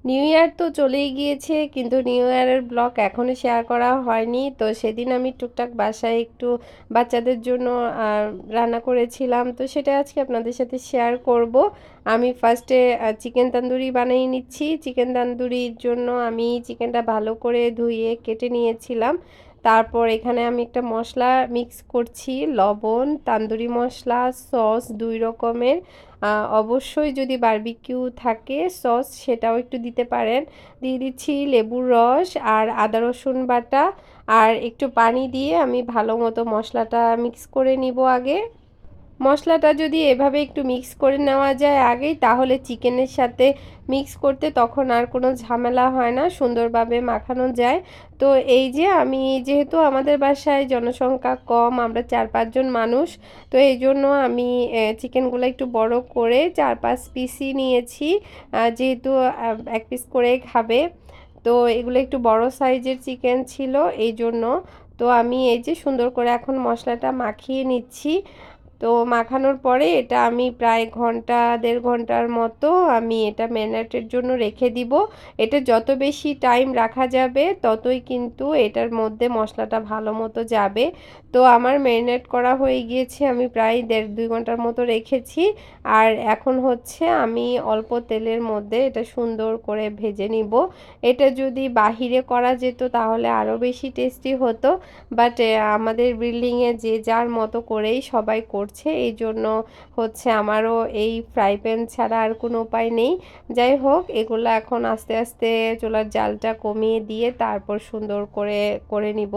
New year তো চলেই গিয়েছে, কিন্তু নিউ ইয়ারের ব্লগ এখনও শেয়ার করা হয়নি। তো সেদিন আমি টুকটাক বাসায় একটু বাচ্চাদের জন্য রান্না করেছিলাম, তো সেটা আজকে আপনাদের সাথে শেয়ার করব। আমি ফার্স্টে চিকেন তান্দুরি বানিয়ে নিচ্ছি। চিকেন তান্দুরির জন্য আমি চিকেনটা ভালো করে ধুয়ে কেটে নিয়েছিলাম। তারপর এখানে আমি একটা মশলা মিক্স করছি, লবণ, তান্দুরি মশলা, সস 2 রকমের। অবশ্যই যদি বারবিকিউ থাকে সস সেটাও একটু দিতে পারেন। দিয়ে দিচ্ছি লেবুর রস আর আদা রসুন বাটা, আর একটু পানি দিয়ে আমি ভালো মতো মশলাটা মিক্স করে নিব আগে। মশলাটা যদি এভাবে একটু মিক্স করে নেওয়া যায় আগেই, তাহলে চিকেনের সাথে মিক্স করতে তখন আর কোনো ঝামেলা হয় না, সুন্দরভাবে মাখানো যায়। তো এই যে আমি যেহেতু আমাদের বাসায় জনসংখ্যা কম, আমরা 4-5 জন মানুষ, তো এই জন্য আমি চিকেনগুলো একটু বড় করে 4-5 পিসই নিয়েছি, যেহেতু 1 পিস করে খাবে। তো এগুলো একটু বড় সাইজের চিকেন ছিল এই জন্য। তো আমি এই যে সুন্দর করে এখন মশলাটা মাখিয়ে নিচ্ছি। তো মাখানোর পরে এটা আমি প্রায় ঘন্টা 1.5 ঘন্টার মতো আমি এটা ম্যারিনেটের জন্য রেখে দিব। এটা যত বেশি টাইম রাখা যাবে ততই কিন্তু এটার মধ্যে মশলাটা ভালো মতো যাবে। তো আমার ম্যারিনেট করা হয়ে গিয়েছে, আমি প্রায় 1.5-2 ঘন্টার মতো রেখেছি। আর এখন হচ্ছে আমি অল্প তেলের মধ্যে এটা সুন্দর করে ভেজে নিব। এটা যদি বাহিরে করা যেত তাহলে আরও বেশি টেস্টি হতো, বাট আমাদের বিল্ডিংয়ে যে যার মতো করেই সবাই করছে, এই জন্য হচ্ছে আমারও এই ফ্রাই প্যান ছাড়া আর কোনো উপায় নেই। যাই হোক, এগুলো এখন আস্তে আস্তে চুলার জালটা কমিয়ে দিয়ে তারপর সুন্দর করে করে নিব।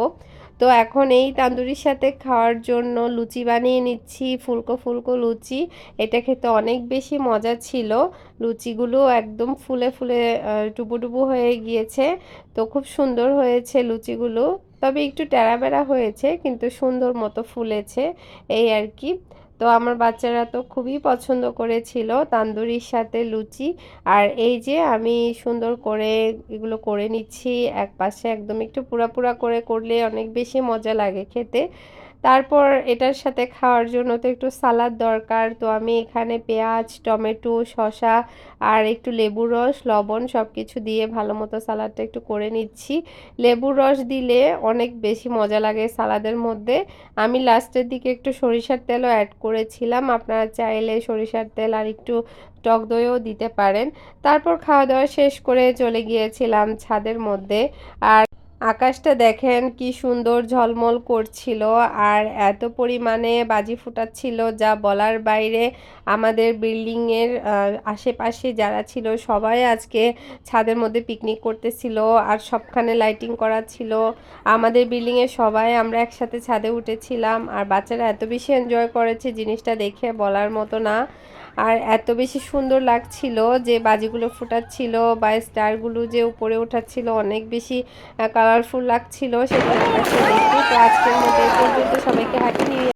তো এখন এই তান্দুরির সাথে খাওয়ার জন্য লুচি বানিয়ে নিচ্ছি, ফুলকো ফুলকো লুচি। এটা খেতে অনেক বেশি মজা ছিল। লুচিগুলো একদম ফুলে ফুলে ডুবো ডুবো হয়ে গিয়েছে। তো খুব সুন্দর হয়েছে লুচিগুলো, তবে একটু টেড়া-বেড়া হয়েছে, কিন্তু সুন্দর মতো ফুলেছে এই আর কি। তো আমার বাচ্চারা তো খুবই পছন্দ করেছিল তান্দুরির সাথে লুচি। আর এই যে আমি সুন্দর করে এগুলো করে নিচ্ছি এক পাশে, একদম একটু পুরা পুরা করে করলে অনেক বেশি মজা লাগে খেতে। তারপর এটার সাথে খাওয়ার জন্য তো একটু সালাদ দরকার। তো আমি এখানে পেঁয়াজ, টমেটো, শসা আর একটু লেবুর রস, লবণ সব কিছু দিয়ে ভালো মতো সালাদটা একটু করে নিচ্ছি। লেবুর রস দিলে অনেক বেশি মজা লাগে সালাদের মধ্যে। আমি লাস্টের দিকে একটু সরিষার তেলও অ্যাড করেছিলাম, আপনারা চাইলে সরিষার তেল আর একটু টক দইও দিতে পারেন। তারপর খাওয়া দাওয়া শেষ করে চলে গিয়েছিলাম ছাদের মধ্যে। আর আকাশটা দেখেন কি সুন্দর ঝলমল করছিল, আর এত পরিমাণে বাজি ফুটাচ্ছিল যা বলার বাইরে। আমাদের বিল্ডিংয়ের আশেপাশে যারা ছিল সবাই আজকে ছাদের মধ্যে পিকনিক করতেছিল, আর সবখানে লাইটিং করা ছিল। আমাদের বিল্ডিংয়ে সবাই আমরা একসাথে ছাদে উঠেছিলাম, আর বাচ্চারা এত বেশি এনজয় করেছে জিনিসটা দেখে বলার মতো না। আর এত বেশি সুন্দর লাগছিল যে বাজিগুলো ফুটাচ্ছিল বা স্টারগুলো যে উপরে ওঠাচ্ছিল, অনেক বেশি কালারফুল লাগছিল সেটা আকাশে দেখে। তো আজকের মতো এই পর্যন্ত, সবাইকে হ্যাপি নিউ ইয়ার।